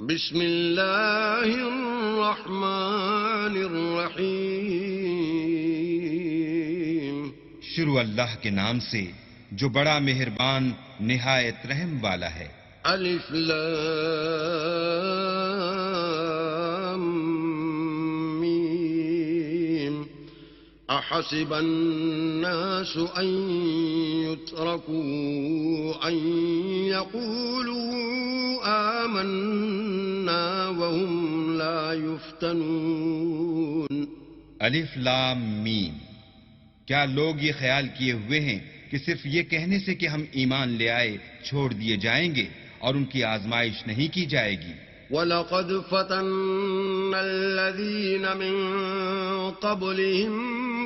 بسم اللہ الرحمن الرحیم. شروع اللہ کے نام سے جو بڑا مہربان نہایت رحم والا ہے. الف لام میم. احسب الناس ان يتركوا ان يقولوا آمنا وهم لا يفتنون. الف لام میم. کیا لوگ یہ خیال کیے ہوئے ہیں کہ صرف یہ کہنے سے کہ ہم ایمان لے آئے چھوڑ دیے جائیں گے اور ان کی آزمائش نہیں کی جائے گی؟ وَلَقَدْ فَتَنَّا الَّذِينَ مِن قَبْلِهِمْ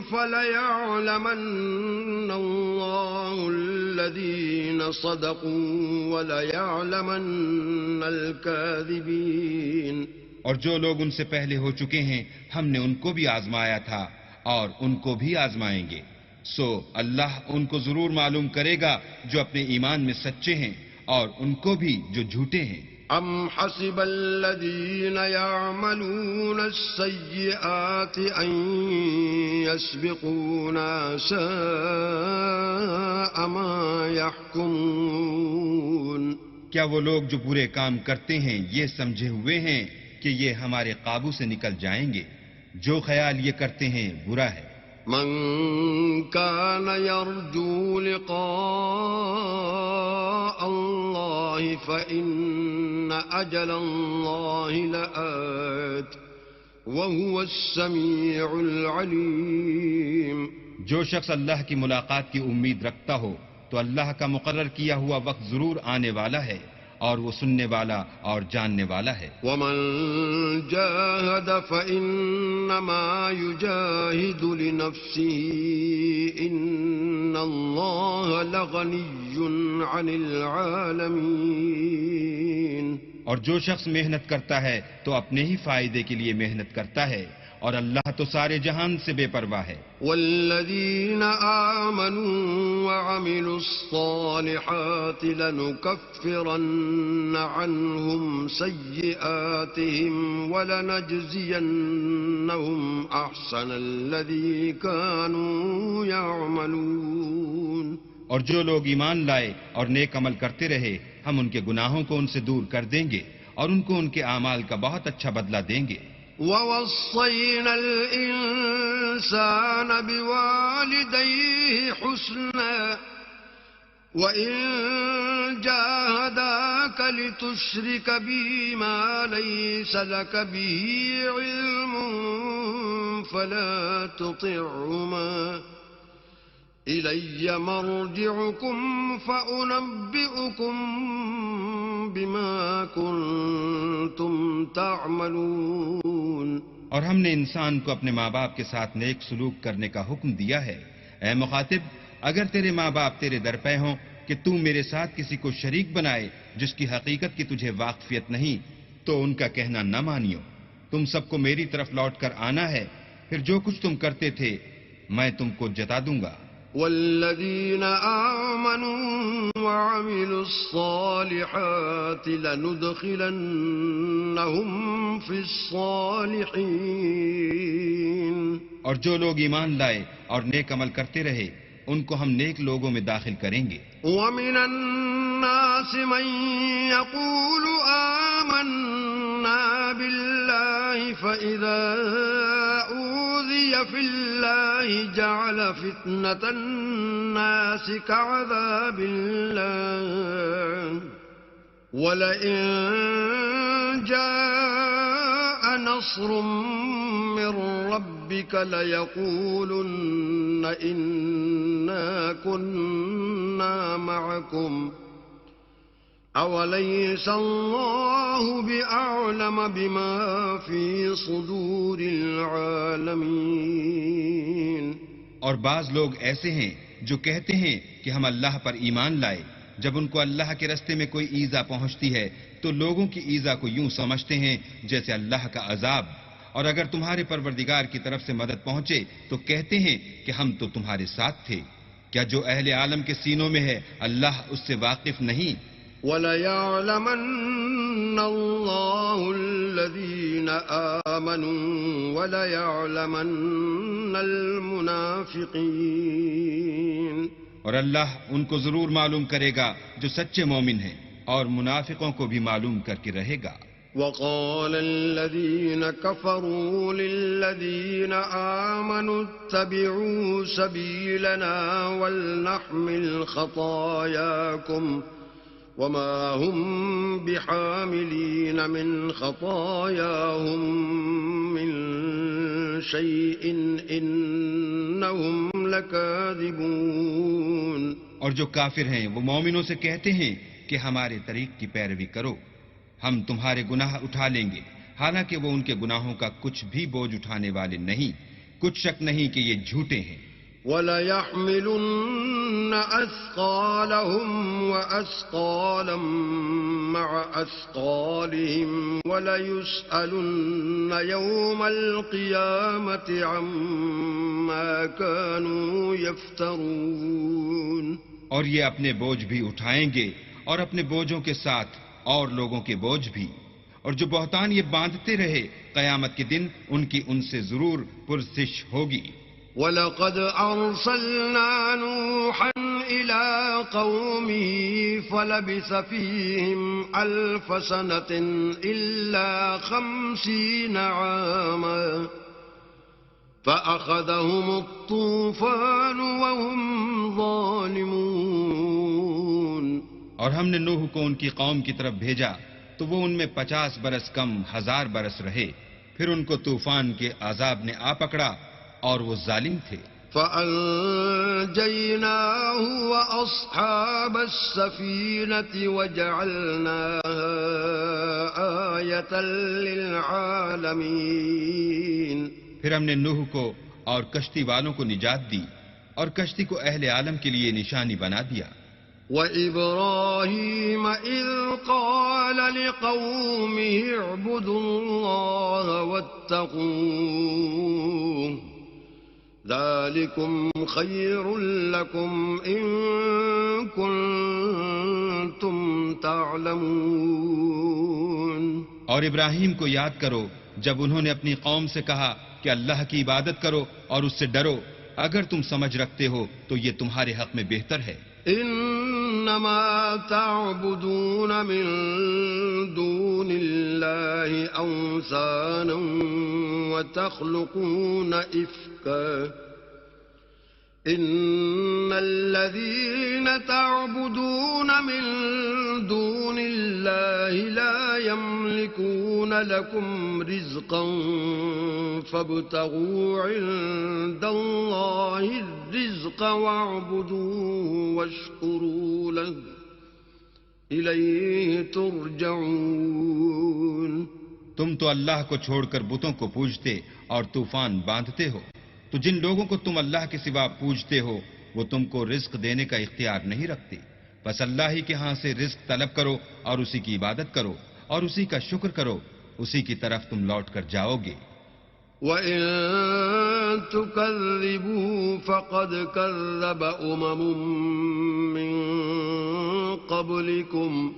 فَلَيَعْلَمَنَّ اللَّهُ الَّذِينَ صَدَقُوا وَلَيَعْلَمَنَّ الْكَاذِبِينَ. اور جو لوگ ان سے پہلے ہو چکے ہیں ہم نے ان کو بھی آزمایا تھا اور ان کو بھی آزمائیں گے. سو اللہ ان کو ضرور معلوم کرے گا جو اپنے ایمان میں سچے ہیں اور ان کو بھی جو جھوٹے ہیں. ام حسب الذين يعملون السيئات ان يسبقونا ساء ما يحكمون. کیا وہ لوگ جو برے کام کرتے ہیں یہ سمجھے ہوئے ہیں کہ یہ ہمارے قابو سے نکل جائیں گے؟ جو خیال یہ کرتے ہیں برا ہے. من كان يرجو لقاء الله فإن أجل الله لآت وهو السميع العليم. جو شخص اللہ کی ملاقات کی امید رکھتا ہو تو اللہ کا مقرر کیا ہوا وقت ضرور آنے والا ہے اور وہ سننے والا اور جاننے والا ہے. ومن جاهد فإنما يجاهد لنفسه إن الله لغني عن العالمين. اور جو شخص محنت کرتا ہے تو اپنے ہی فائدے کے لیے محنت کرتا ہے اور اللہ تو سارے جہان سے بے پرواہ ہے. والذین آمنوا وعملوا الصالحات لنكفرن عنهم سیئاتهم ولنجزینهم احسن الذی كانوا يعملون. اور جو لوگ ایمان لائے اور نیک عمل کرتے رہے ہم ان کے گناہوں کو ان سے دور کر دیں گے اور ان کو ان کے اعمال کا بہت اچھا بدلہ دیں گے. وَوَصَّيْنَا الْإِنسَانَ بِوَالِدَيْهِ حُسْنًا وَإِن جَاهَدَاكَ لِتُشْرِكَ بِي مَا لَيْسَ لَكَ بِهِ عِلْمٌ فَلَا تُطِعْهُمَا إِلَيَّ مَرْجِعُكُمْ فَأُنَبِّئُكُم بِمَا كُنتُمْ تَعْمَلُونَ. اور ہم نے انسان کو اپنے ماں باپ کے ساتھ نیک سلوک کرنے کا حکم دیا ہے. اے مخاطب، اگر تیرے ماں باپ تیرے در پہ ہوں کہ تو میرے ساتھ کسی کو شریک بنائے جس کی حقیقت کی تجھے واقفیت نہیں تو ان کا کہنا نہ مانیو. تم سب کو میری طرف لوٹ کر آنا ہے، پھر جو کچھ تم کرتے تھے میں تم کو جتا دوں گا. والذین آمنوا وعملوا الصالحات لندخلنهم فی الصالحین. اور جو لوگ ایمان لائے اور نیک عمل کرتے رہے ان کو ہم نیک لوگوں میں داخل کریں گے. ومن الناس من يقول آمنا بالله فإذا أوذي في الله جعل فتنة الناس كعذاب الله ولئن جاء نصر من ربك ليقولن إنا كنا معكم أوليس الله بأعلم بما في صدور العالمين. اور بعض لوگ ایسے ہیں جو کہتے ہیں کہ ہم اللہ پر ایمان لائے، جب ان کو اللہ کے رستے میں کوئی ایذا پہنچتی ہے تو لوگوں کی ایذا کو یوں سمجھتے ہیں جیسے اللہ کا عذاب، اور اگر تمہارے پروردگار کی طرف سے مدد پہنچے تو کہتے ہیں کہ ہم تو تمہارے ساتھ تھے. کیا جو اہل عالم کے سینوں میں ہے اللہ اس سے واقف نہیں؟ وَلَيَعْلَمَنَّ اللَّهُ الذين آمنوا وليعلمن المنافقين اور اللہ ان کو ضرور معلوم کرے گا جو سچے مومن ہیں، اور منافقوں کو بھی معلوم کر کے رہے گا۔ وقال الذين كفروا للذين آمنوا اتبعوا سبيلنا ولنحمل خطاياكم وما هم بحاملين من خطاياهم من شيء إنهم لكاذبون۔ اور جو کافر ہیں وہ مومنوں سے کہتے ہیں کہ ہمارے طریق کی پیروی کرو، ہم تمہارے گناہ اٹھا لیں گے، حالانکہ وہ ان کے گناہوں کا کچھ بھی بوجھ اٹھانے والے نہیں، کچھ شک نہیں کہ یہ جھوٹے ہیں۔ وَلَيَحْمِلُنَّ أَثْقَالَهُمْ وَأَثْقَالًا مَعَ أَثْقَالِهِمْ وَلَيُسْأَلُنَّ يَوْمَ الْقِيَامَةِ عَمَّا كَانُوا يَفْتَرُونَ۔ اور یہ اپنے بوجھ بھی اٹھائیں گے، اور اپنے بوجھوں کے ساتھ اور لوگوں کے بوجھ بھی، اور جو بہتان یہ باندھتے رہے، قیامت کے دن ان کی ان سے ضرور پرسش ہوگی۔ وَلَقَدْ أَرْسَلْنَا نُوحًا إِلَىٰ قَوْمِهِ فَلَبِثَ فِيهِمْ أَلْفَ سَنَةٍ إِلَّا 50 عَامًا فَأَخَذَهُمُ الطُّوفَانُ وَهُمْ ظَالِمُونَ۔ اور ہم نے نوح کو ان کی قوم کی طرف بھیجا تو وہ ان میں 50 برس کم 1000 برس رہے، پھر ان کو طوفان کے عذاب نے آ پکڑا اور وہ ظالم تھے۔ فَأَنجَيْنَاهُ وَأَصْحَابَ السَّفِينَةِ وَجَعَلْنَاهَا آيَةً لِّلْعَالَمِينَ۔ پھر ہم نے نوح کو اور کشتی والوں کو نجات دی، اور کشتی کو اہل عالم کے لیے نشانی بنا دیا۔ وَإِبْرَاهِيمَ إِذْ قَالَ لِقَوْمِهِ اعْبُدُوا اللَّهَ وَاتَّقُوهُ ذَلِكُمْ خَيْرٌ لَكُمْ إِن كُنتُمْ تَعْلَمُونَ۔ اور ابراہیم کو یاد کرو جب انہوں نے اپنی قوم سے کہا کہ اللہ کی عبادت کرو اور اس سے ڈرو، اگر تم سمجھ رکھتے ہو تو یہ تمہارے حق میں بہتر ہے۔ انما تعبدون من دون الله اوثانا وتخلقون افكا ان الذين تعبدون من دون الله لا يملكون لكم رزقا فابتغوا عند الله الرزق واعبدوه واشكروا له إليه ترجعون۔ تم تو اللہ کو چھوڑ کر بتوں کو پوجتے اور طوفان باندھتے ہو، تو جن لوگوں کو تم اللہ کے سوا پوجتے ہو وہ تم کو رزق دینے کا اختیار نہیں رکھتے، بس اللہ ہی کے ہاں سے رزق طلب کرو اور اسی کی عبادت کرو اور اسی کا شکر کرو، اسی کی طرف تم لوٹ کر جاؤ گے۔ وَإِن تُكَذِّبُوا فَقَدْ كَذَّبَ مِن قَبْلِكُمْ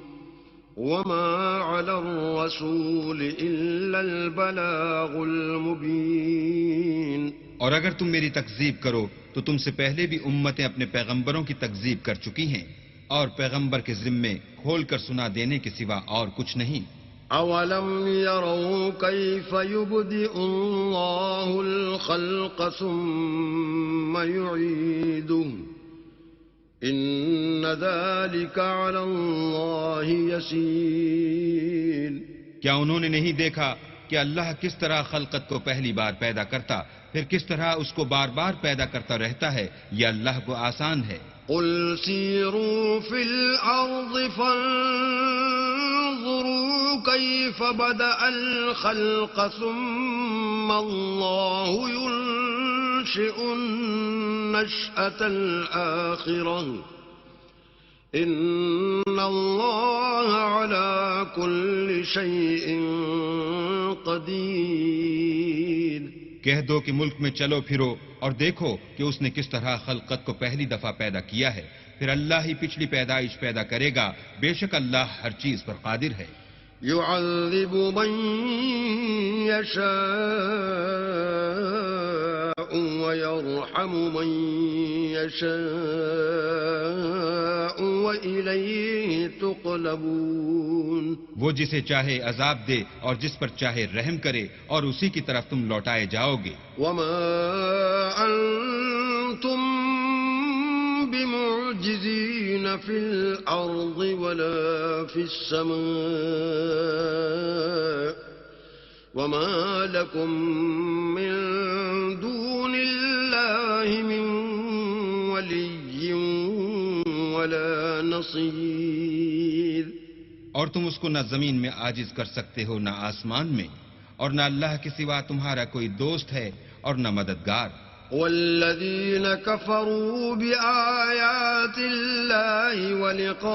وَمَا عَلَى الرَّسُولِ إِلَّا الْبَلَاغُ الْمُبِينُ۔ اور اگر تم میری تکذیب کرو تو تم سے پہلے بھی امتیں اپنے پیغمبروں کی تکذیب کر چکی ہیں، اور پیغمبر کے ذمے کھول کر سنا دینے کے سوا اور کچھ نہیں۔ اولم يروا كيف يبدئ الله الخلق ثم يعيده ان ذلك على الله يسير۔ کیا انہوں نے نہیں دیکھا کہ اللہ کس طرح خلقت کو پہلی بار پیدا کرتا پھر کس طرح اس کو بار بار پیدا کرتا رہتا ہے؟ یہ اللہ کو آسان ہے۔ قل سیروا فی الارض فانظروا کیف بدأ الخلق ثم اللہ ينشئ النشأة الآخرة ان اللہ علی کل شیء قدیر۔ کہہ دو کہ ملک میں چلو پھرو اور دیکھو کہ اس نے کس طرح خلقت کو پہلی دفعہ پیدا کیا ہے، پھر اللہ ہی پچھلی پیدائش پیدا کرے گا، بے شک اللہ ہر چیز پر قادر ہے۔ يعذب من يشاء ويرحم من يشاء وإليه تقلبون. وہ جسے چاہے عذاب دے اور جس پر چاہے رحم کرے اور اسی کی طرف تم لوٹائے جاؤ گے. وما أنتم بمعجزين في الأرض ولا في السماء وما لكم من دون الله من ولي ولا نصير. اور تم اس کو نہ زمین میں عاجز کر سکتے ہو نہ آسمان میں، اور نہ اللہ کے سوا تمہارا کوئی دوست ہے اور نہ مددگار. والذين كفروا بآيات الله ولقائه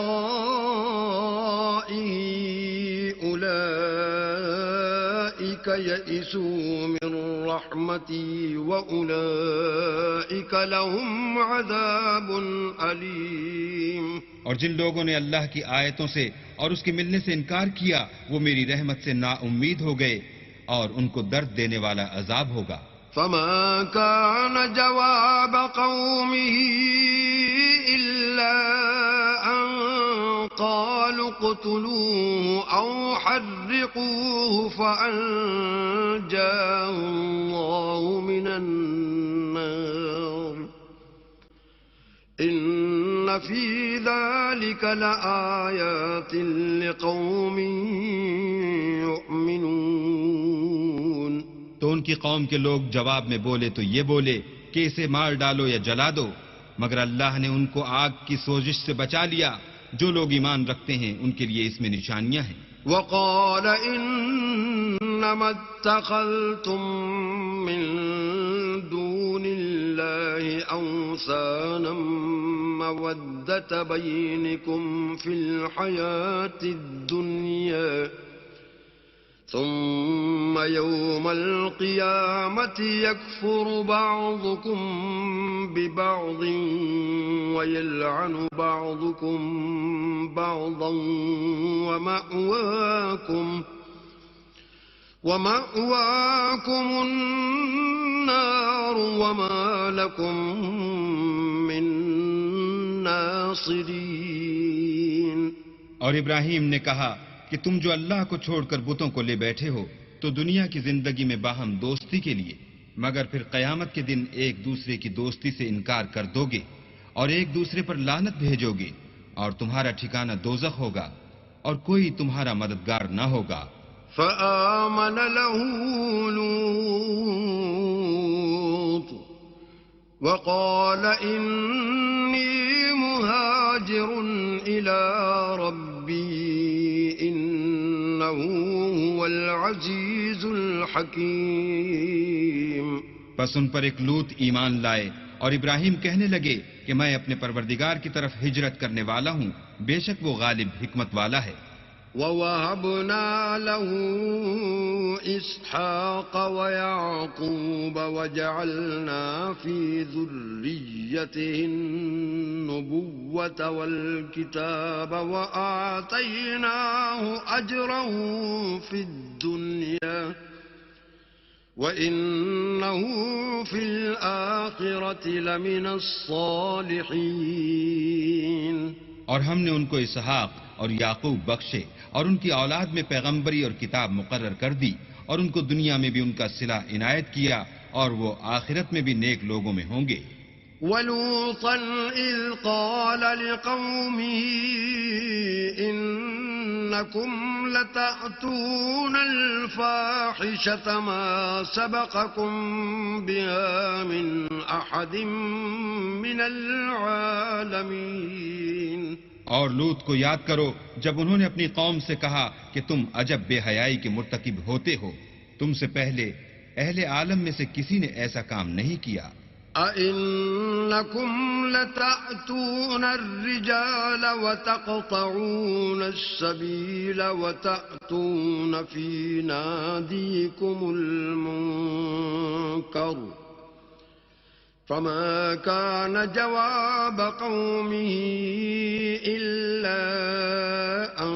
أولئك يئسوا من رحمتي وأولئك لهم عذاب أليم. اور جن لوگوں نے اللہ کی آیتوں سے اور اس کے ملنے سے انکار کیا وہ میری رحمت سے نا امید ہو گئے اور ان کو درد دینے والا عذاب ہوگا. فما كان جواب قومه إلا أن قالوا اقتلوه أو حرقوه فأنجاه الله من النار. إن في ذلك لآيات لقوم يؤمنون. تو ان کی قوم کے لوگ جواب میں بولے تو یہ بولے کہ اسے مار ڈالو یا جلا دو، مگر اللہ نے ان کو آگ کی سوزش سے بچا لیا. جو لوگ ایمان رکھتے ہیں ان کے لیے اس میں نشانیاں ہیں. وقال إنما اتخذتم من دون الله أوثانا مودة بينكم في الحياة الدنيا ثم يوم القيامة يكفر بعضكم ببعض ويلعن بعضكم بعضا ومأواكم النار وما لكم من ناصرين. اور ابراہیم نے کہا کہ تم جو اللہ کو چھوڑ کر بتوں کو لے بیٹھے ہو تو دنیا کی زندگی میں باہم دوستی کے لیے، مگر پھر قیامت کے دن ایک دوسرے کی دوستی سے انکار کر دو گے اور ایک دوسرے پر لعنت بھیجو گے، اور تمہارا ٹھکانہ دوزخ ہوگا اور کوئی تمہارا مددگار نہ ہوگا. فآمن له لوط وقال إني مهاجر إلى ربي إنه هو العزيز الحكيم. پس ان پر ایک لوط ایمان لائے اور ابراہیم کہنے لگے کہ میں اپنے پروردگار کی طرف ہجرت کرنے والا ہوں، بے شک وہ غالب حکمت والا ہے. وَوَهَبْنَا لَهُ إِسْحَاقَ وَيَعْقُوبَ وَجَعَلْنَا فِي ذُرِّيَّتِهِ النُّبُوَّةَ وَالْكِتَابَ وَآتَيْنَاهُ أَجْرَهُ فِي الدُّنْيَا وَإِنَّهُ فِي الْآخِرَةِ لَمِنَ الصَّالِحِينَ. اور ہم نے ان کو اسحاق اور یعقوب بخشے اور ان کی اولاد میں پیغمبری اور کتاب مقرر کر دی، اور ان کو دنیا میں بھی ان کا صلہ عنایت کیا، اور وہ آخرت میں بھی نیک لوگوں میں ہوں گے. وَلُوطًا إِذْ قَالَ لِقَوْمِهِ إِنَّكُمْ لَتَأْتُونَ الْفَاحِشَةَ مَا سَبَقَكُمْ بِهَا مِنْ أَحَدٍ مِنَ الْعَالَمِينَ. اور لوط کو یاد کرو جب انہوں نے اپنی قوم سے کہا کہ تم عجب بے حیائی کے مرتکب ہوتے ہو، تم سے پہلے اہل عالم میں سے کسی نے ایسا کام نہیں کیا. أَإِنَّكُمْ لَتَأْتُونَ الرِّجَالَ وَتَقْطَعُونَ السَّبِيلَ وَتَأْتُونَ فِي نَادِيكُمُ الْمُنكَرَ فما كان جواب قومه إلا أن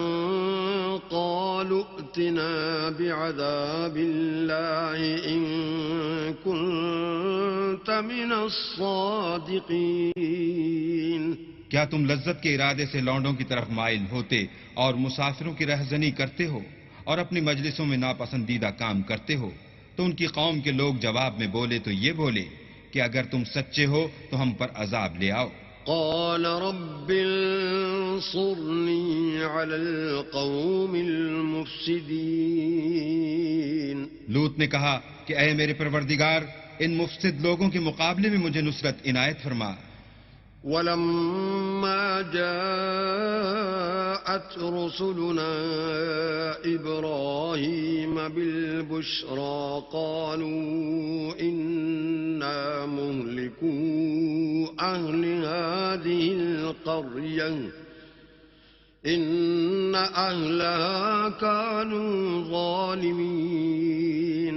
قالوا فأتنا بعذاب الله إن كنت من الصادقين. کیا تم لذت کے ارادے سے لونڈوں کی طرف مائل ہوتے اور مسافروں کی رہزنی کرتے ہو اور اپنی مجلسوں میں ناپسندیدہ کام کرتے ہو؟ تو ان کی قوم کے لوگ جواب میں بولے تو یہ بولے کہ اگر تم سچے ہو تو ہم پر عذاب لے آؤ. قال رب انصرني على القوم المفسدين. لوط نے کہا کہ اے میرے پروردگار، ان مفسد لوگوں کے مقابلے میں مجھے نصرت عنایت فرما. ولما جاءت رسلنا إبراهيم بالبشرى قالوا إنا مهلكو أهل هذه القرية إن أهلها كانوا ظالمين.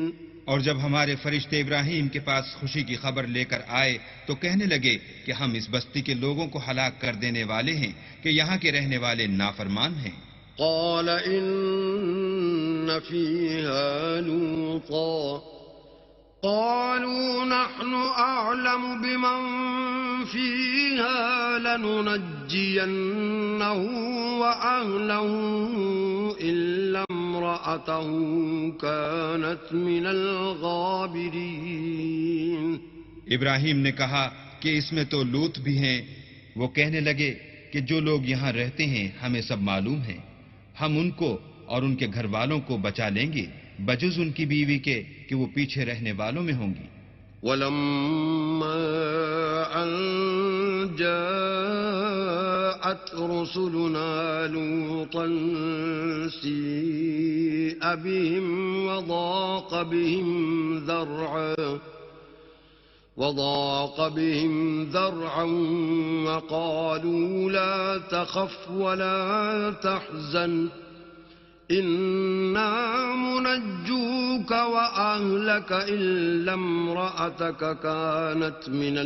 اور جب ہمارے فرشتے ابراہیم کے پاس خوشی کی خبر لے کر آئے تو کہنے لگے کہ ہم اس بستی کے لوگوں کو ہلاک کر دینے والے ہیں کہ یہاں کے رہنے والے نافرمان ہیں. قال إن فيها لوطا قالوا نحن أعلم بمن فيها لننجينه وأهله إلا امرأته كانت من الغابرين. ابراہیم نے کہا کہ اس میں تو لوط بھی ہیں. وہ کہنے لگے کہ جو لوگ یہاں رہتے ہیں ہمیں سب معلوم ہیں، ہم ان کو اور ان کے گھر والوں کو بچا لیں گے بجز ان کی بیوی کے کہ وہ پیچھے رہنے والوں میں ہوں گی. وَلَمَّا أَن جَاءَتْ رُسُلُنَا لُوطًا سِيءَ بِهِمْ وضاق بهم ذرعا وقالوا لا تخف ولا تحزن إنا منجوك وأهلك إلا امرأتك كانت من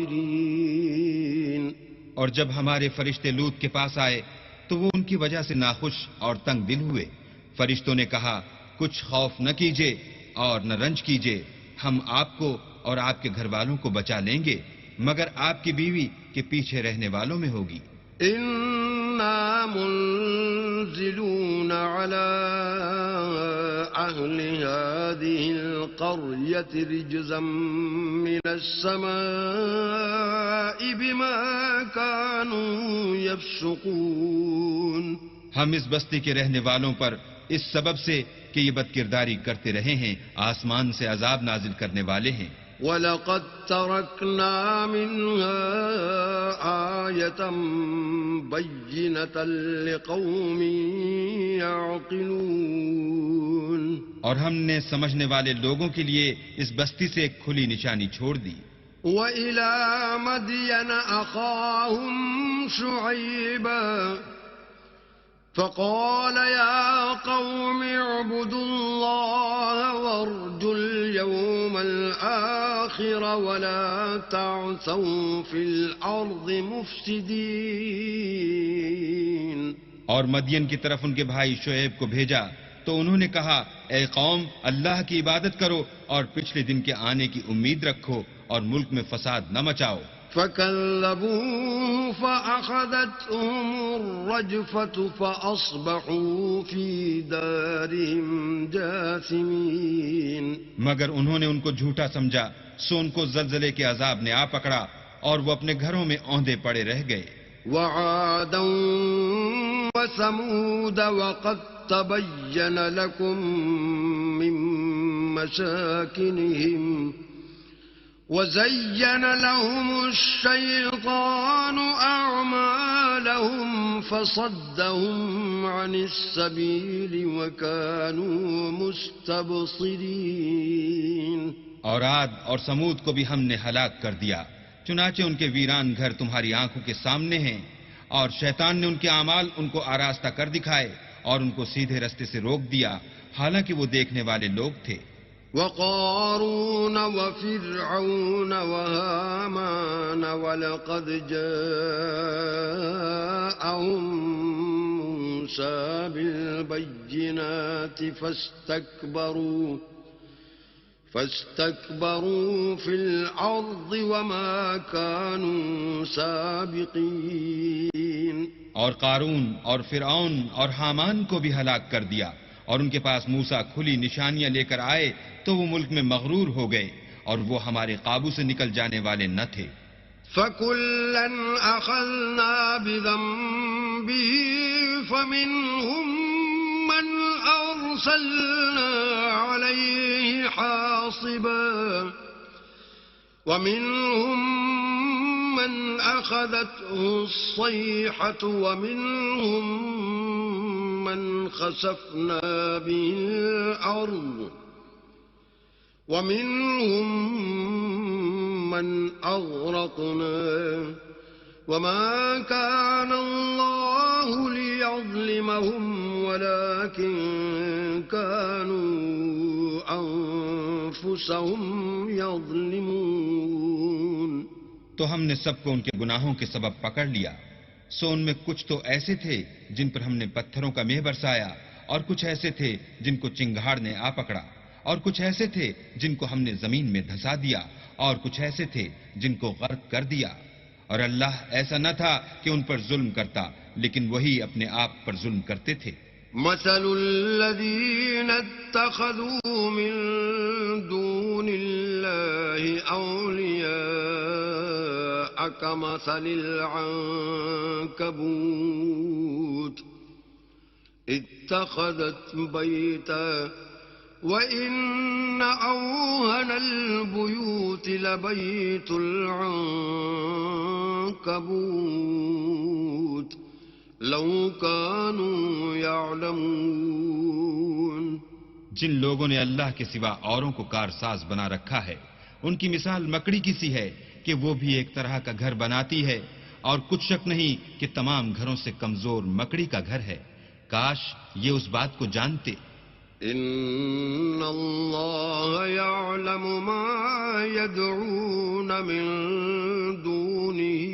الغابرين. اور جب ہمارے فرشتے لوط کے پاس آئے تو وہ ان کی وجہ سے ناخوش اور تنگ دل ہوئے. فرشتوں نے کہا کچھ خوف نہ کیجیے اور نہ رنج کیجیے، ہم آپ کو اور آپ کے گھر والوں کو بچا لیں گے مگر آپ کی بیوی کے پیچھے رہنے والوں میں ہوگی. إنا منزلون على أهل هذه القرية رجزا من السماء بما كانوا يفسقون. ہم اس بستی کے رہنے والوں پر اس سبب سے کہ یہ بدکرداری کرتے رہے ہیں آسمان سے عذاب نازل کرنے والے ہیں. وَلَقَدْ تَرَكْنَا مِنْهَا آيَةً بَيِّنَةً لِقَوْمٍ يَعْقِلُونَ. اور ہم نے سمجھنے والے لوگوں کے لیے اس بستی سے ایک کھلی نشانی چھوڑ دی. وَإِلَى مَدْيَنَ أَخَاهُمْ شُعَيْبًا فقال يا قوم اعبدوا الله وارجوا اليوم الآخر ولا تعثوا في الأرض مفسدين. اور مدین کی طرف ان کے بھائی شعیب کو بھیجا تو انہوں نے کہا اے قوم اللہ کی عبادت کرو اور پچھلے دن کے آنے کی امید رکھو اور ملک میں فساد نہ مچاؤ. فكذبوه فأخذتهم الرجفة فأصبحوا في دارهم جاثمين. مگر انہوں نے ان کو جھوٹا سمجھا سو ان کو زلزلے کے عذاب نے آ پکڑا اور وہ اپنے گھروں میں اوندے پڑے رہ گئے. وعادا وثمود وقد تبين لكم من مساكنهم وزين لهم الشيطان أعمالهم فصدهم عن السبيل وكانوا مستبصرين. اور عاد اور سمود کو بھی ہم نے ہلاک کر دیا، چنانچہ ان کے ویران گھر تمہاری آنکھوں کے سامنے ہیں، اور شیطان نے ان کے اعمال ان کو آراستہ کر دکھائے اور ان کو سیدھے رستے سے روک دیا، حالانکہ وہ دیکھنے والے لوگ تھے. وقارون وفرعون وهامان ولقد جاءهم موسى بالبينات فاستكبروا في الأرض وما كانوا سابقين. اور قارون اور فرعون اور حامان کو بھی ہلاک کر دیا، اور ان کے پاس موسیٰ کھلی نشانیاں لے کر آئے تو وہ ملک میں مغرور ہو گئے، اور وہ ہمارے قابو سے نکل جانے والے نہ تھے. فَكُلًّا أَخَذْنَا بِذَنبِهِ فَمِنْهُمْ مَنْ أَرْسَلْنَا عَلَيْهِ حَاصِبًا وَمِنْهُمْ مَنْ أَخَذَتْهُ الصَّيْحَةُ وَمِنْهُمْ مَنْ خَسَفْنَا بِهِ الْأَرْضَ وَمِنْهُمْ مَنْ أَغْرَقْنَا وَمَا كَانَ اللَّهُ لِيَظْلِمَهُمْ وَلَكِنْ كَانُوا أَنفُسَهُمْ يَظْلِمُونَ. تو ہم نے سب کو ان کے گناہوں کے سبب پکڑ لیا، سو ان میں کچھ تو ایسے تھے جن پر ہم نے پتھروں کا مہ برسایا، اور کچھ ایسے تھے جن کو چنگھاڑ نے آ پکڑا، اور کچھ ایسے تھے جن کو ہم نے زمین میں دھسا دیا، اور کچھ ایسے تھے جن کو غرق کر دیا. اور اللہ ایسا نہ تھا کہ ان پر ظلم کرتا، لیکن وہی اپنے آپ پر ظلم کرتے تھے. مثل الذين اتخذوا من دون الله أولياء كمثل العنكبوت اتخذت بيتا وَإِنَّ أَوْهَنَ الْبُيُوتِ لَبَيْتُ الْعَنكَبُوتِ لَوْ كَانُوا يَعْلَمُونَ. جن لوگوں نے اللہ کے سوا اوروں کو کارساز بنا رکھا ہے، ان کی مثال مکڑی کی سی ہے کہ وہ بھی ایک طرح کا گھر بناتی ہے، اور کچھ شک نہیں کہ تمام گھروں سے کمزور مکڑی کا گھر ہے. کاش یہ اس بات کو جانتے. ان اللہ یعلم ما یدعون من دونه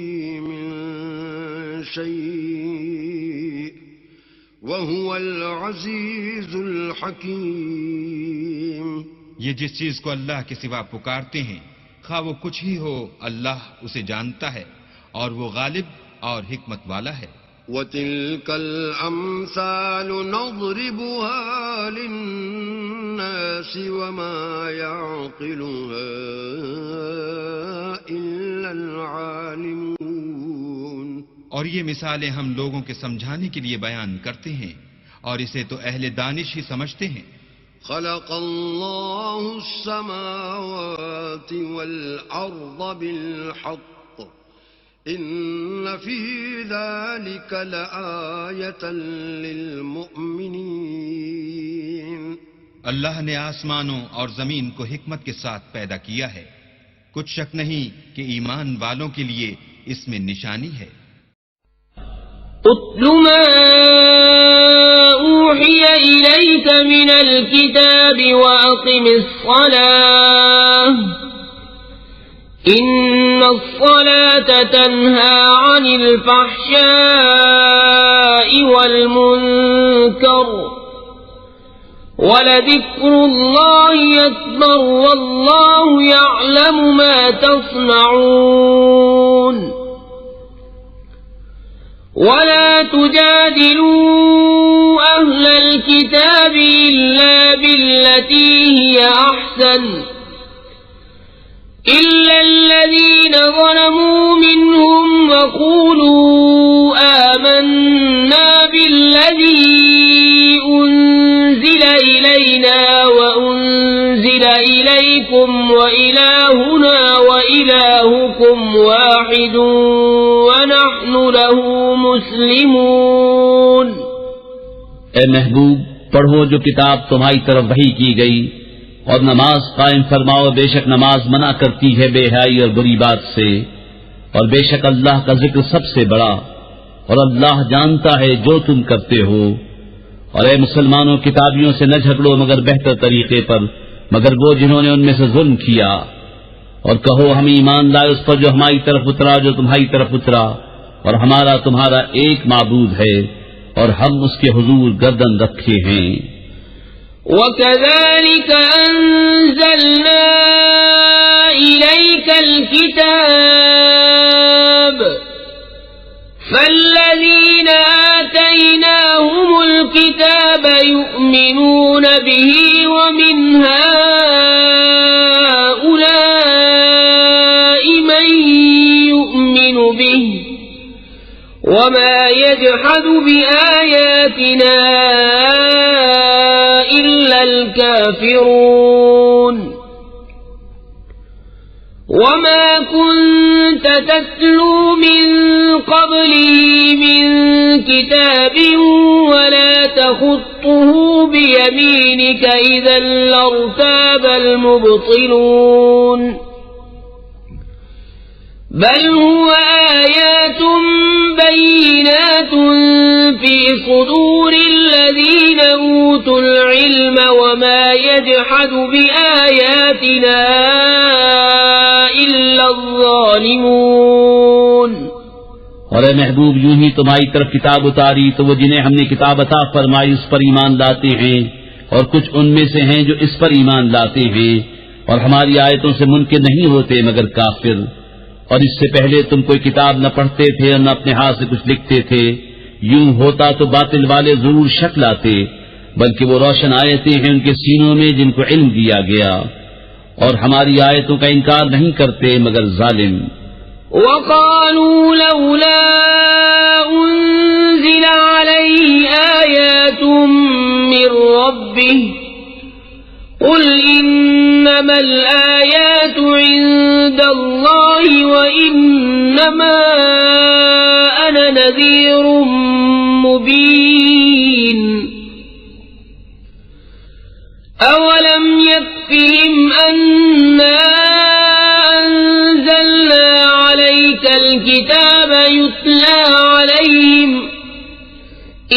من شیء وهو العزیز الحکیم. یہ جس چیز کو اللہ کے سوا پکارتے ہیں، خواہ وہ کچھ ہی ہو، اللہ اسے جانتا ہے، اور وہ غالب اور حکمت والا ہے. وَتِلْكَ الْأَمْثَالُ نَضْرِبُهَا لِلنَّاسِ وَمَا يَعْقِلُهَا إِلَّا الْعَالِمُونَ. اور یہ مثالیں ہم لوگوں کے سمجھانے کے لیے بیان کرتے ہیں، اور اسے تو اہل دانش ہی سمجھتے ہیں. خَلَقَ اللَّهُ السَّمَاوَاتِ وَالْأَرْضَ بِالْحَقِّ ان فی ذلک لآیۃ للمؤمنین. اللہ نے آسمانوں اور زمین کو حکمت کے ساتھ پیدا کیا ہے، کچھ شک نہیں کہ ایمان والوں کے لیے اس میں نشانی ہے. اتل ما اوحی الیک من الکتاب واقم الصلاة ان الصلاة تنہى عن الفحشاء والمنکر ولذکر اللہ اکبر واللہ یعلم ما تصنعون. ولا تجادلوا اہل الكتاب الا بالتي هي احسن إلا الذين ظلموا منهم وقولوا آمنا بالذي أنزل إلينا وأنزل إليكم وإلهنا وإلهكم واحد ونحن له مسلمون. اے محبوب، پڑھو جو کتاب تمہاری طرف وحی کی گئی، اور نماز قائم فرماؤ، بے شک نماز منع کرتی ہے بے حیائی اور بری بات سے، اور بے شک اللہ کا ذکر سب سے بڑا، اور اللہ جانتا ہے جو تم کرتے ہو. اور اے مسلمانوں، کتابیوں سے نہ جھگڑو مگر بہتر طریقے پر، مگر وہ جنہوں نے ان میں سے ظلم کیا. اور کہو ہم ایمان لائے اس پر جو ہماری طرف اترا، جو تمہاری طرف اترا، اور ہمارا تمہارا ایک معبود ہے، اور ہم اس کے حضور گردن رکھے ہیں۔ وَكَذَلِكَ أَنزَلْنَا إِلَيْكَ الْكِتَابَ فَالَّذِينَ آتَيْنَاهُمُ الْكِتَابَ يُؤْمِنُونَ بِهِ وَمِنْ هَؤُلَاءِ مَن يُؤْمِنُ بِهِ وَمَا يَجْحَدُ بِآيَاتِنَا إِلَّا الْكَافِرُونَ وَمَا كُنْتَ تَتْلُو مِنْ قَبْلِهِ مِنْ كِتَابٍ وَلَا تَخُطُّهُ بِيَمِينِكَ إِذًا لَارْتَابَ الْمُبْطِلُونَ بل هو آيات بينات في صدور الذين أوتوا العلم وما يجحد بآياتنا إلا الظالمون۔ اور اے محبوب یوں ہی تمہاری طرف کتاب اتاری تو وہ جنہیں ہم نے کتاب عطا فرمائی اس پر ایمان لاتے ہیں، اور کچھ ان میں سے ہیں جو اس پر ایمان لاتے ہیں، اور ہماری آیتوں سے منکر نہیں ہوتے مگر کافر۔ اور اس سے پہلے تم کوئی کتاب نہ پڑھتے تھے اور نہ اپنے ہاتھ سے کچھ لکھتے تھے، یوں ہوتا تو باطل والے ضرور شک لاتے، بلکہ وہ روشن آیتیں ہیں ان کے سینوں میں جن کو علم دیا گیا، اور ہماری آیتوں کا انکار نہیں کرتے مگر ظالم۔ وَقَالُوا لَوْلَا أُنزِلَ عَلَيْهِ آيَاتٌ مِّن رَّبِّهِ قُلْ إِنَّمَا الْآيَاتُ عِندَ اللَّهِ وَإِنَّمَا أَنَا نَذِيرٌ مُّبِينٌ أَوَلَمْ يَكْفِهِمْ أَنَّا أَنزَلْنَا عَلَيْكَ الْكِتَابَ يُتْلَى عَلَيْهِمْ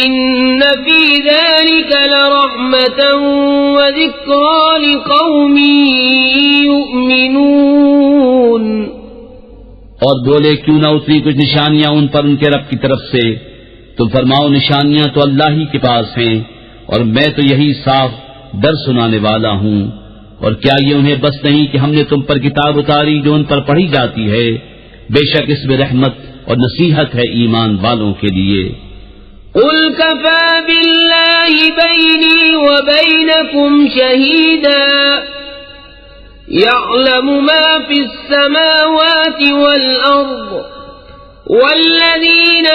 إِنَّ فِي ذَلِكَ لَرَحْمَةً وَذِكْرَى لِقَوْمٍ يُؤْمِنُونَ۔ اور بولے کیوں نہ اتری کچھ نشانیاں ان پر ان کے رب کی طرف سے؟ تم فرماؤ نشانیاں تو اللہ ہی کے پاس ہیں، اور میں تو یہی صاف ڈر سنانے والا ہوں۔ اور کیا یہ انہیں بس نہیں کہ ہم نے تم پر کتاب اتاری جو ان پر پڑھی جاتی ہے؟ بے شک اس میں رحمت اور نصیحت ہے ایمان والوں کے لیے۔ قُلْ كَفَى بِاللَّهِ بَيْنِي وَبَيْنَكُمْ شَهِيدًا يَعْلَمُ مَا فِي السَّمَاوَاتِ وَالْأَرْضِ وَالَّذِينَ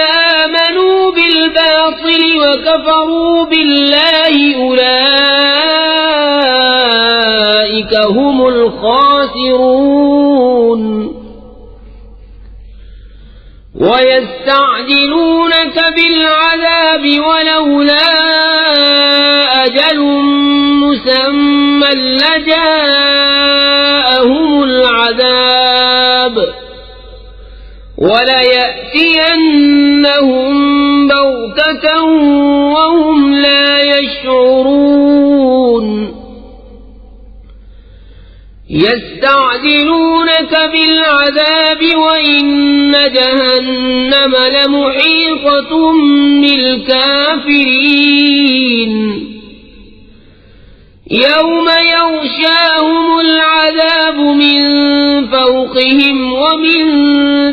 آمَنُوا بِالْبَاطِلِ وَكَفَرُوا بِاللَّهِ أُولَئِكَ هُمُ الْخَاسِرُونَ۔ وَيَسْتَعْجِلُونَكَ بِالْعَذَابِ وَلَوْلَا أَجَلٌ مُّسَمًّى لَّجَاءَهُمُ الْعَذَابُ وَلَيَأْتِيَنَّهُم بَغْتَةً وَهُمْ لَا يَشْعُرُونَ۔ يستعجلونك بالعذاب وإن جهنم لمحيطة بالكافرين يوم يغشاهم العذاب من فوقهم ومن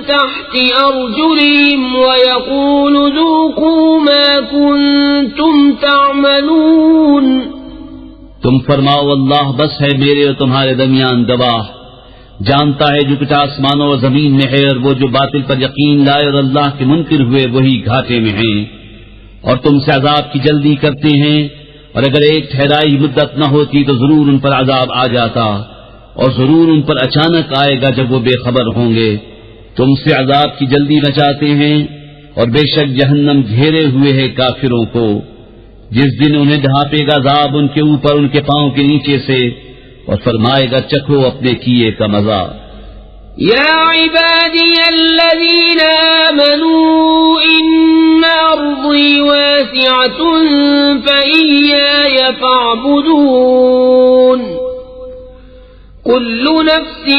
تحت أرجلهم ويقول ذوقوا ما كنتم تعملون۔ تم فرماؤ اللہ بس ہے میرے اور تمہارے درمیان گواہ، جانتا ہے جو کچھ آسمانوں اور زمین میں ہے، اور وہ جو باطل پر یقین لائے اور اللہ کے منکر ہوئے وہی گھاٹے میں ہیں۔ اور تم سے عذاب کی جلدی کرتے ہیں، اور اگر ایک ٹھہرائی مدت نہ ہوتی تو ضرور ان پر عذاب آ جاتا، اور ضرور ان پر اچانک آئے گا جب وہ بے خبر ہوں گے۔ تم سے عذاب کی جلدی مچاتے ہیں، اور بے شک جہنم گھیرے ہوئے ہے کافروں کو۔ جس دن انہیں ڈھانپے گا عذاب ان کے اوپر ان کے پاؤں کے نیچے سے، اور فرمائے گا چکھو اپنے کیے کا مزہ۔ یا عبادی الذین آمنوا ان ارضی واسعة فإیای فاعبدون۔ كل نفس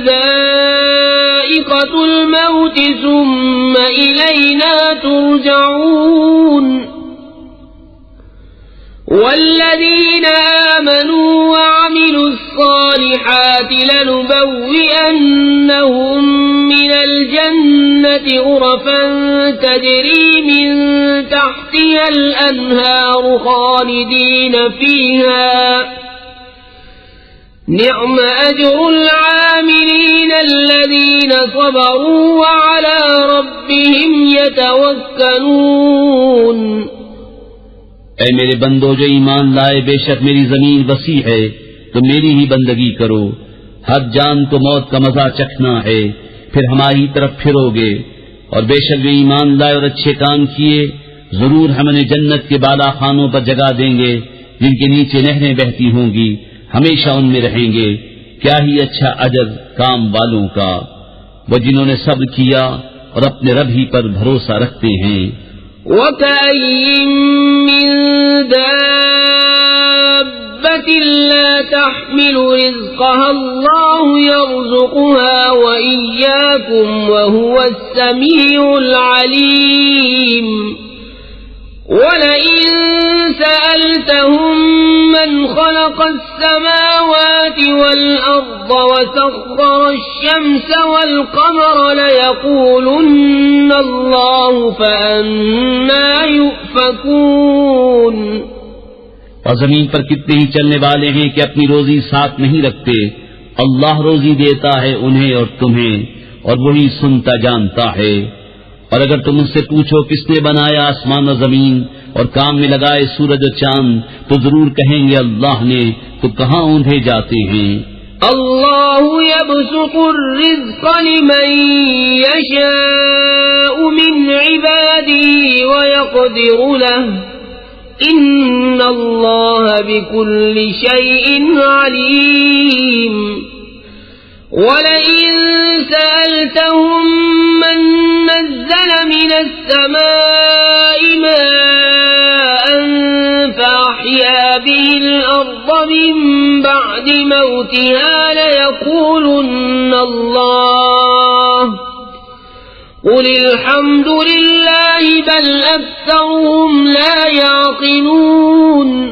ذائقة الموت ثم إلينا ترجعون۔ يرجعون والذين آمنوا وعملوا الصالحات لنبوئنهم من الجنة غرفا تجري من تحتها الأنهار خالدين فيها نعم أجر العاملين الذين صبروا وعلى ربهم يتوكلون۔ اے میرے بندو جو ایمان لائے، بے شک میری زمین وسیع ہے، تو میری ہی بندگی کرو۔ ہر جان کو موت کا مزہ چکھنا ہے، پھر ہماری طرف پھرو گے۔ اور بے شک جو ایمان لائے اور اچھے کام کیے، ضرور ہم انہیں جنت کے بالا خانوں پر جگہ دیں گے، جن کے نیچے نہریں بہتی ہوں گی، ہمیشہ ان میں رہیں گے۔ کیا ہی اچھا اجر کام والوں کا، وہ جنہوں نے صبر کیا اور اپنے رب ہی پر بھروسہ رکھتے ہیں۔ وَكَأَيٍّ مِّن دَابَّةٍ لَّا تَحْمِلُ رِزْقَهَا اللَّهُ يَرْزُقُهَا وَإِيَّاكُمْ وَهُوَ السَّمِيعُ الْعَلِيمُ۔ وَلَئِن سَأَلْتَهُم مَّنْ خَلَقَ السَّمَاوَاتِ وَالْأَرْضَ وَسَخَّرَ الشَّمْسَ وَالْقَمَرَ لَيَقُولُنَّ اللَّهُ فَأَنَّىٰ يُؤْفَكُونَ۔ اور زمین پر کتنے ہی چلنے والے ہیں کہ اپنی روزی ساتھ نہیں رکھتے، اللہ روزی دیتا ہے انہیں اور تمہیں، اور وہی سنتا جانتا ہے۔ اور اگر تم ان سے پوچھو کس نے بنایا آسمان و زمین اور کام میں لگائے سورج و چاند، تو ضرور کہیں گے اللہ نے، تو کہاں اوندھے جاتے ہیں۔ اللہ یبسط الرزق لمن یشاء من عباده ویقدر له ان اللہ بكل شیء علیم۔ وَلَئِن سَأَلْتَهُم مَّن نَّزَّلَ مِنَ السَّمَاءِ مَاءً فَأَحْيَا بِهِ الْأَرْضَ مِن بَعْدِ مَوْتِهَا لَيَقُولُنَّ اللَّهُ قُلِ الْحَمْدُ لِلَّهِ بَلْ أَكْثَرُهُمْ لَا يَعْقِلُونَ۔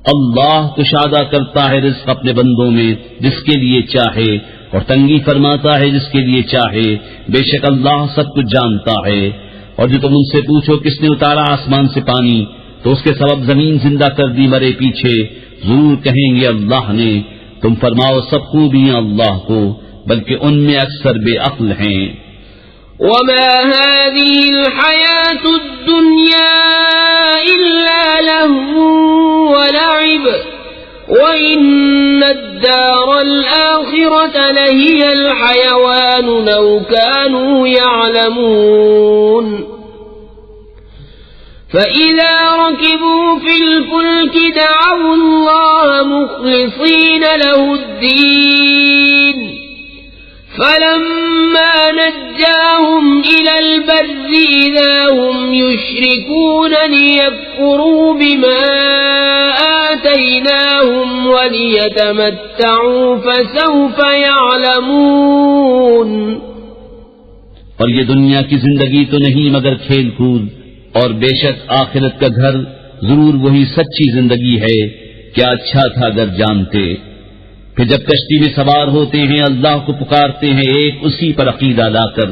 اللہ کشادہ کرتا ہے رزق اپنے بندوں میں جس کے لیے چاہے، اور تنگی فرماتا ہے جس کے لیے چاہے، بے شک اللہ سب کچھ جانتا ہے۔ اور جو تم ان سے پوچھو کس نے اتارا آسمان سے پانی، تو اس کے سبب زمین زندہ کر دی مرے پیچھے، ضرور کہیں گے اللہ نے۔ تم فرماؤ سب خوبیاں اللہ کو، بلکہ ان میں اکثر بے عقل ہیں۔ وما هذه الحياة الدنيا إلا لهو ولعب وإن الدار الآخرة لهي الحيوان لو كانوا يعلمون۔ فإذا ركبوا في الفلك دعوا الله مخلصين له الدين فلما نجاهم إلى البر إذا هم يشركون ليكفروا بما آتيناهم وليتمتعوا فسوف يعلمون۔ اور یہ دنیا کی زندگی تو نہیں مگر کھیل کود، اور بے شک آخرت کا گھر ضرور وہی سچی زندگی ہے، کیا اچھا تھا اگر جانتے۔ پھر جب کشتی میں سوار ہوتے ہیں اللہ کو پکارتے ہیں ایک اسی پر عقیدہ لا کر،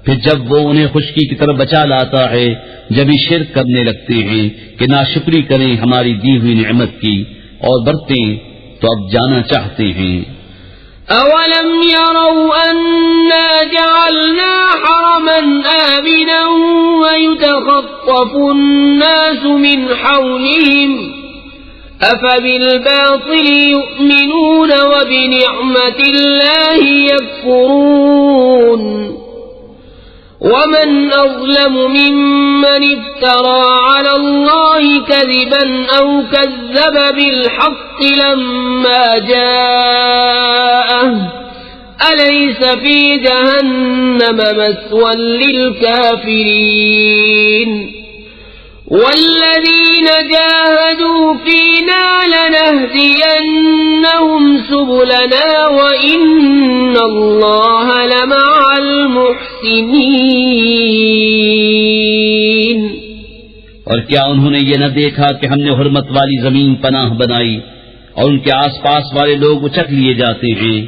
پھر جب وہ انہیں خشکی کی طرف بچا لاتا ہے جبھی شرک کرنے لگتے ہیں کہ ناشکری کریں ہماری دی ہوئی نعمت کی اور برتیں، تو اب جانا چاہتے ہیں۔ اولم يروا انا جعلنا حرما آمنا ويتخطف الناس من حولهم أفبالباطل يؤمنون وبنعمة الله يكفرون۔ ومن أظلم ممن افترى على الله كذبا أو كذب بالحق لما جاءه أليس في جهنم مثوى للكافرين۔ والذين جاهدوا فينا لنهدينهم سبلنا وإن الله لمع المحسنين۔ اور کیا انہوں نے یہ نہ دیکھا کہ ہم نے حرمت والی زمین پناہ بنائی اور ان کے آس پاس والے لوگ اچک لیے جاتے ہیں،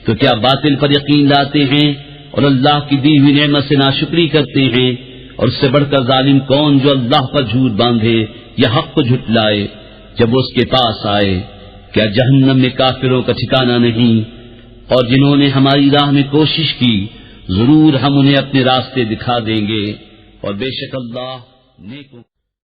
تو کیا باطل پر یقین لاتے ہیں اور اللہ کی دی ہوئی نعمت سے ناشکری کرتے ہیں؟ اور اس سے بڑھ کر ظالم کون جو اللہ پر جھوٹ باندھے یا حق کو جھٹلائے جب وہ اس کے پاس آئے؟ کیا جہنم میں کافروں کا ٹھکانہ نہیں؟ اور جنہوں نے ہماری راہ میں کوشش کی ضرور ہم انہیں اپنے راستے دکھا دیں گے، اور بے شک اللہ نیکوں